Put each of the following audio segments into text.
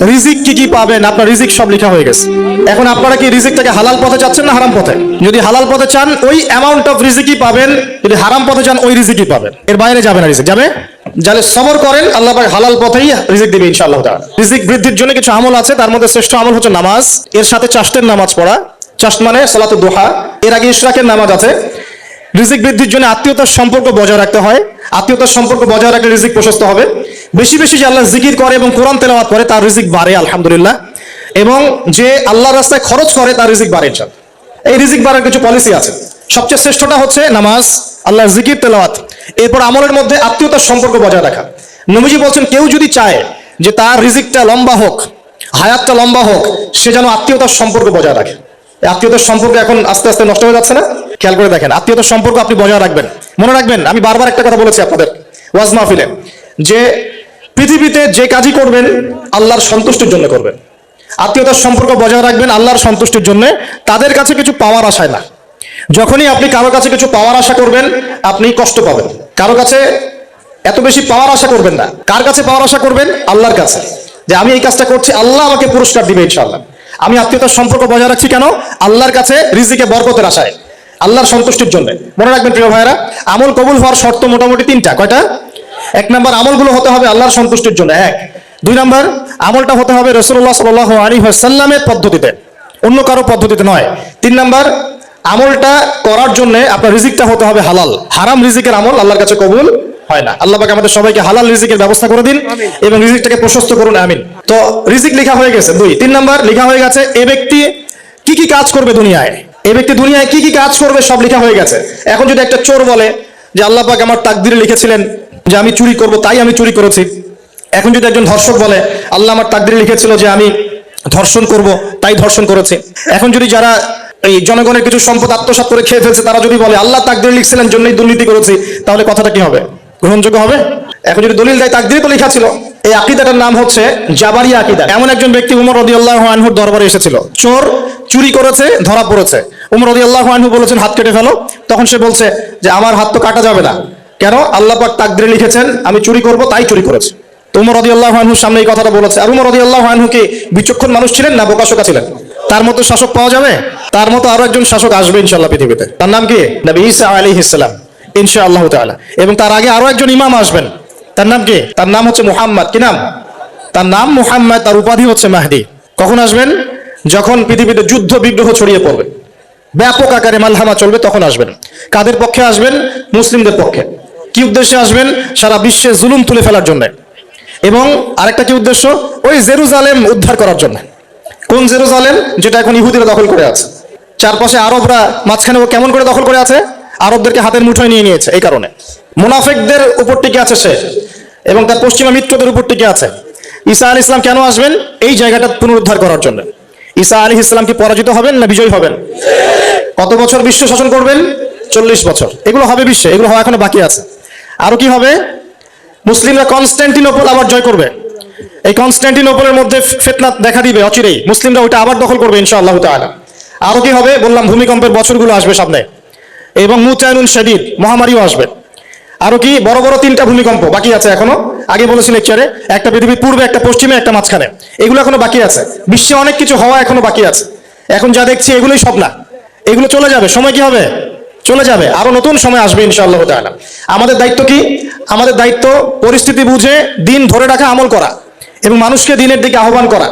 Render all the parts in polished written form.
রিজিক কি কি পাবেন, আপনার রিজিক সব লেখা হয়ে গেছে। এখন আপনারা কি রিজিকটাকে হালাল পথে চাচ্ছেন না হারাম পথে? যদি হালাল পথে চান ওই অ্যামাউন্ট অফ রিজিকই পাবেন, যদি হারাম পথে চান ওই রিজিকই পাবেন, এর বাইরে যাবে না রিজিক। যাবে যাহলে সবর করেন, আল্লাহ পাক হালাল পথেই রিজিক দিবে ইনশাআল্লাহ তাআলা। রিজিক বৃদ্ধির জন্য কিছু আমল আছে, তার মধ্যে শ্রেষ্ঠ আমল হচ্ছে নামাজ, এর সাথে চাষতের নামাজ পড়া। চাষ মানে সালাতুদ দুহা, এর আগে ইশরাকের নামাজ আছে। রিজিক বৃদ্ধির জন্য আত্মীয়তার সম্পর্ক বজায় রাখতে হয়, আত্মীয়তার সম্পর্ক বজায় রাখলে রিজিক প্রশস্ত হবে। বেশি বেশি যে আল্লাহ জিকির করে এবং কোরআন তেলাওয়াত করে তার রিজিক বাড়ে আলহামদুলিল্লাহ, এবং যে আল্লাহর রাস্তায় খরচ করে তার রিজিক বাড়ে ইনশাআল্লাহ। এই রিজিক বাড়ার কিছু পলিসি আছে, সবচেয়ে শ্রেষ্ঠটা হচ্ছে নামাজ, আল্লাহর জিকির তেলাওয়াত, এরপর আমলের মধ্যে আত্মীয়তার সম্পর্ক বজায় রাখা। নবীজি বলছেন কেউ যদি চায় যে তার রিজিকটা লম্বা হোক, হায়াতটা লম্বা হোক, সে যেন আত্মীয়তার সম্পর্ক বজায় রাখে। আত্মীয়তার সম্পর্ক এখন আস্তে আস্তে নষ্ট হয়ে যাচ্ছে না? খেয়াল করে দেখেন, আত্মীয়তার সম্পর্ক আপনি বজায় রাখবেন। মনে রাখবেন, আমি বারবার একটা কথা বলেছি আপনাদের ওয়াজ মাহফিলে, যে পৃথিবীতে যে কাজই করবেন আল্লাহর সন্তুষ্টির জন্য করবেন। আত্মীয়তার সম্পর্ক বজায় রাখবেন আল্লাহর সন্তুষ্টির জন্য, তাদের কাছে কিছু পাওয়ার আশায় না। যখনই আপনি কারো কাছে কিছু পাওয়ার আশা করবেন আপনি কষ্ট পাবেন। কারো কাছে এত বেশি পাওয়ার আশা করবেন না। কার কাছে পাওয়ার আশা করবেন? আল্লাহর কাছে, যে আমি এই কাজটা করছি আল্লাহ আমাকে পুরস্কার দিবে ইনশাআল্লাহ। আমি আত্মীয়তার সম্পর্ক বজায় রাখছি কেন? আল্লাহর কাছে রিজিকে বরকতের আশায়, আল্লাহর সন্তুষ্টির জন্য। মনে রাখবেন প্রিয় ভাইরা, আমল কবুল হওয়ার শর্ত মোটামুটি তিনটা। কয়টা? এক নাম্বার, আমলগুলো হতে হবে আল্লাহর সন্তুষ্টির জন্য, এক। দুই নাম্বার, আমলটা হতে হবে রাসূলুল্লাহ সাল্লাল্লাহু আলাইহি ওয়াসাল্লামের পদ্ধতিতে, অন্য কারো পদ্ধতিতে নয়। তিন নাম্বার, আমলটা করার জন্য আপনার রিজিকটা হতে হবে হালাল। হারাম রিজিকের আমল আল্লাহর কাছে কবুল হয় না। আল্লাহ পাক আমাদের সবাইকে হালাল রিজিকের ব্যবস্থা করে দিন এবং রিজিকটাকে প্রশস্ত করুন, আমিন। তো রিজিক লেখা হয়ে গেছে, দুই। তিন নাম্বার, লেখা হয়ে গেছে এ ব্যক্তি কি কি কাজ করবে দুনিয়ায়, এই ব্যক্তি দুনিয়ায় কি কি কাজ করবে সব লেখা হয়ে গেছে। এখন যদি একটা চোর বলে যে আল্লাহ পাক আমার তাকদিরে লিখেছিলেন যে আমি চুরি করব, তাই আমি চুরি করেছি। এখন যদি একজন ধর্ষক বলে আল্লাহ আমার তাকদিরে লিখেছিল যে আমি ধর্ষণ করব, তাই ধর্ষণ করেছে। এখন যদি যারা এই জনগণের কিছু সম্পদ আত্মসাৎ করে খেয়ে ফেলছে তারা যদি বলে আল্লাহ তাকদিরে লিখছিলেন জন্যই দুর্নীতি করেছি, তাহলে কথাটা কি হবে? গ্রহণযোগ্য হবে? এখন যদি দলিল দেয় তাকদিরে তো লেখা ছিল। এই আকীদাটার নাম হচ্ছে জাবারিয়া আকীদা। এমন একজন ব্যক্তি উমর রাদিয়াল্লাহু আনহুর দরবারে এসেছিল, চোর চুরি করেছে, ধরা পড়েছে। উমর রাদিয়াল্লাহু আনহু বলেছেন হাত কেটে ফেলো। তখন সে বলছে যে আমার হাত তো কাটা যাবে না, কেন? আল্লাহ পাক তাকদিরে লিখেছেন আমি চুরি করব, তাই চুরি করেছে। তো উমর রাদিয়াল্লাহু আনহুর সামনে এই কথাটা বলেছে। আর উমর রাদিয়াল্লাহু আনহু কি বিচক্ষণ মানুষ ছিলেন না বোকাশোকা ছিলেন? তার মতো শাসক পাওয়া যাবে? তার মতো আরো একজন শাসক আসবে ইনশাআল্লাহ পৃথিবীতে, তার নাম কি? নবী ঈসা আলাইহিস সালাম ইনশাআল্লাহ তাআলা। এবং তার আগে আরো একজন ইমাম আসবেন, তার নাম কি? তার নাম হচ্ছে মুহাম্মদ। কি নাম? তার নাম মুহাম্মদ, তার উপাধি হচ্ছে মাহদি। কখন আসবেন? যখন পৃথিবীতে যুদ্ধ বিগ্রহ ছড়িয়ে পড়বে, ব্যাপক আকারে মালহামা চলবে, তখন আসবেন। কাদের পক্ষে আসবেন? মুসলিমদের পক্ষে। কি উদ্দেশ্যে আসবেন? সারা বিশ্বে জুলুম তুলে ফেলার জন্য। এবং আরেকটা কি উদ্দেশ্য? ওই জেরুজালেম উদ্ধার করার জন্য। কোন জেরুজালেম? যেটা এখন ইহুদিরা দখল করে আছে। চারপাশে আরবরা, মাঝখানে ও কেমন করে দখল করে আছে? আরবদেরকে হাতের মুঠোয় নিয়ে নিয়েছে। এই কারণে মুনাফিকদের উপর টিকে আছে সে, এবং তার পশ্চিমা মিত্রদের উপর টিকে আছে। ঈসা আলাইহিস সালাম কেন আসবেন? এই জায়গাটা পুনরুদ্ধার করার জন্য। ঈসা আলাইহিস সালাম কি পরাজিত হবেন না বিজয়ী হবেন? কত বছর বিশ্ব শাসন করবেন? 40 বছর। এগুলো হবে বিশ্বে, এগুলো হওয়া এখনো বাকি আছে। আরো কি হবে? মুসলিমরা কনস্ট্যান্টিনোপল আবার জয় করবে। এই কনস্ট্যান্টিনোপলের মধ্যে ফিতনা দেখা দিবে অচিরেই, মুসলিমরা ওইটা আবার দখল করবে ইনশাআল্লাহ তাআলা। আরো কি হবে? বললাম ভূমিকম্পের বছরগুলো আসবে সামনে, এবং মুতায়নুন শাদীদ, মহামারীও আসবে। আরো কি? বড় বড় 3টা ভূমিকম্প বাকি আছে এখনো। আগে বলেছি লেকচারে, একটা পৃথিবীর পূর্বে, একটা পশ্চিমে, একটা মাঝখানে। এগুলো এখনো বাকি আছে। বিশ্বে অনেক কিছু হওয়া এখনো বাকি আছে। এখন যা দেখছি এগুলোই সব না, এগুলো চলে যাবে। সময় কি হবে? চলে যাবে। আরো নতুন সময় আসবে ইনশাআল্লাহ তাআলা। আমাদের দায়িত্ব কি? আমাদের দায়িত্ব পরিস্থিতি বুঝে দিন ধরে রাখা, আমল করা এবং মানুষকে দিনের দিকে আহ্বান করা।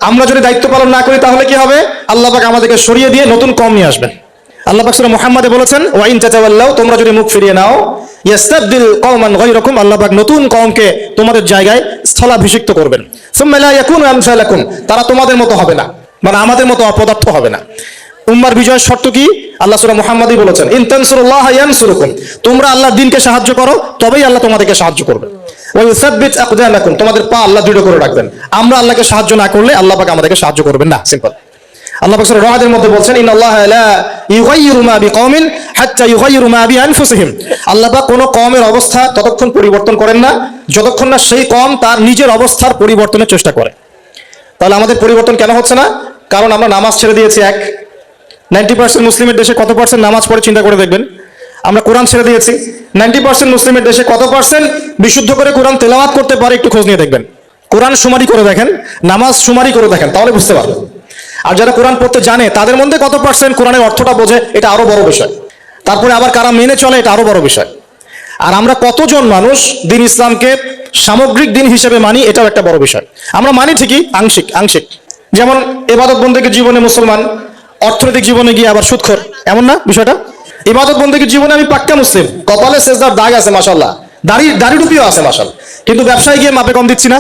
আমরা যদি দায়িত্ব পালন না করি তাহলে কি হবে? আল্লাহ পাক আমাদেরকে সরিয়ে দিয়ে নতুন কওম নিয়ে আসবেন। আল্লাহ পাক সূরা মুহাম্মাদে বলেছেন ওয়া ইন তাতাওয়াল্লাউ, তোমরা যদি মুখ ফিরিয়ে নাও, ইয়াস্তাবদিল কওমান গায়রাকুম, আল্লাহ পাক নতুন কওমকে তোমাদের জায়গায় স্থলাভিষিক্ত করবেন। সুম্মা লা ইয়াকুনু আমসালাকুম, তারা তোমাদের মতো হবে না, মানে আমাদের মতো অপদার্থ হবে না। উম্মার বিজয়ের শর্ত কি? আল্লাহ সূরা মুহাম্মাদই বলেছেন ইন তানসুরুল্লাহ ইয়ানসুরুকুম, তোমরা আল্লাহর দ্বীনকে সাহায্য করো তবেই আল্লাহ তোমাদেরকে সাহায্য করবে। ওয়া ইউসাব্বিত আকদামাকুম, তোমাদের পা আল্লাহ দৃঢ় করে রাখবেন। আমরা আল্লাহকে সাহায্য না করলে আল্লাহ পাক আমাদেরকে সাহায্য করবেন না। সিম্পল। আল্লাহ পাক সূরা রাদের মধ্যে বলেন ইন্নাল্লাহা লা ইউগাইয়িরু মা বিকওমিন হাত্তা ইউগাইয়িরু মা বিআনফুসিহিম, আল্লাহ পাক কোনো কওমের অবস্থা ততক্ষণ পরিবর্তন করেন না যতক্ষণ না সেই কওম তার নিজের অবস্থার পরিবর্তনের চেষ্টা করে। তাহলে আমাদের পরিবর্তন কেন হচ্ছে না? কারণ আমরা নামাজ ছেড়ে দিয়েছি। 90% মুসলিমের দেশে কত পার্সেন্ট নামাজ পড়ে চিন্তা করে দেখবেন। আমরা কোরআন ছেড়ে দিয়েছি। 90% মুসলিমের দেশে কত পার্সেন্ট বিশুদ্ধ করে কোরআন তেলাওয়াত করতে পারে একটু খোঁজ নিয়ে দেখবেন। কোরআন শুমারি করে দেখেন, নামাজ শুমারি করে দেখেন, তাহলে বুঝতে পারবেন। আর যারা কোরআন পড়তে জানে তাদের মধ্যে কত পার্সেন্ট কোরআনের অর্থটা বোঝে, এটা আরো বড় বিষয়। তারপরে আবার কারা মেনে চলে, এটা আরো বড় বিষয়। আর আমরা কতজন মানুষ দিন ইসলামকে সামগ্রিক দিন হিসেবে মানি, এটাও একটা বড় বিষয়। আমরা মানি ঠিকই, আংশিক আংশিক। যেমন ইবাদত বন্দেগীর জীবনে মুসলমান, অর্থনৈতিক জীবনে গিয়ে আবার সুদখোর, এমন না বিষয়টা? ইবাদত বন্দেগীর জীবনে আমি পাক্কা মুসলিম, কপালে সেজদার দাগ আছে মাশাআল্লাহ, দাড়ি টুপিও আছে মাশাআল্লাহ, কিন্তু ব্যবসায় গিয়ে মাপে কম দিচ্ছি না,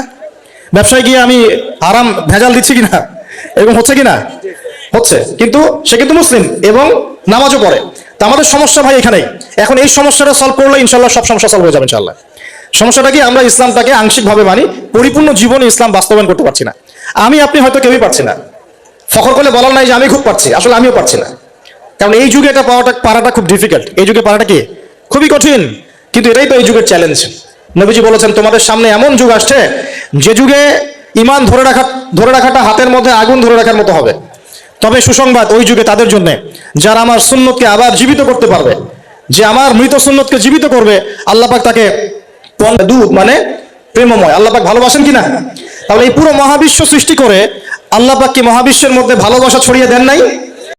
ব্যবসায় গিয়ে আমি হারাম ভেজাল দিচ্ছি কিনা, এরকম হচ্ছে কিনা? হচ্ছে। কিন্তু সে কিন্তু মুসলিম এবং নামাজও পড়ে। তা আমাদের সমস্যা ভাই এখানেই। এখন এই সমস্যাটা সলভ করলে ইনশাল্লাহ সব সমস্যা সলভ হয়ে যাবে ইনশাল্লাহ। সমস্যাটা কি, আমরা ইসলামটাকে আংশিকভাবে মানি, পরিপূর্ণ জীবনে ইসলাম বাস্তবায়ন করতে পারছি না। আমি আপনি হয়তো কেউই পারছি না, ফখর করলে বলার নাই যে আমি খুব পারছি, আসলে আমিও পারছি না। কারণ এই যুগে এটা পারাটা খুব ডিফিকাল্ট, এই যুগে পারাটা কি খুবই কঠিন। কিন্তু এটাই তো এই যুগের চ্যালেঞ্জ। নবীজি বলেছেন তোমাদের সামনে এমন যুগ আসছে যে যুগে ঈমান ধরে রাখাটা হাতের মধ্যে আগুন ধরে রাখার মতো হবে। তবে সুসংবাদ ওই যুগে তাদের জন্য যারা আমার সুন্নতকে আবার জীবিত করতে পারবে, যে আমার মৃত সুন্নতকে জীবিত করবে, আল্লাহ পাক তাকে দুধ মানে প্রেমময়, আল্লাহ পাক ভালোবাসেন কিনা? তাহলে এই পুরো মহাবিশ্ব সৃষ্টি করে আল্লাহ পাক কি মহাবিশ্বের মধ্যে ভালোবাসা ছড়িয়ে দেন নাই?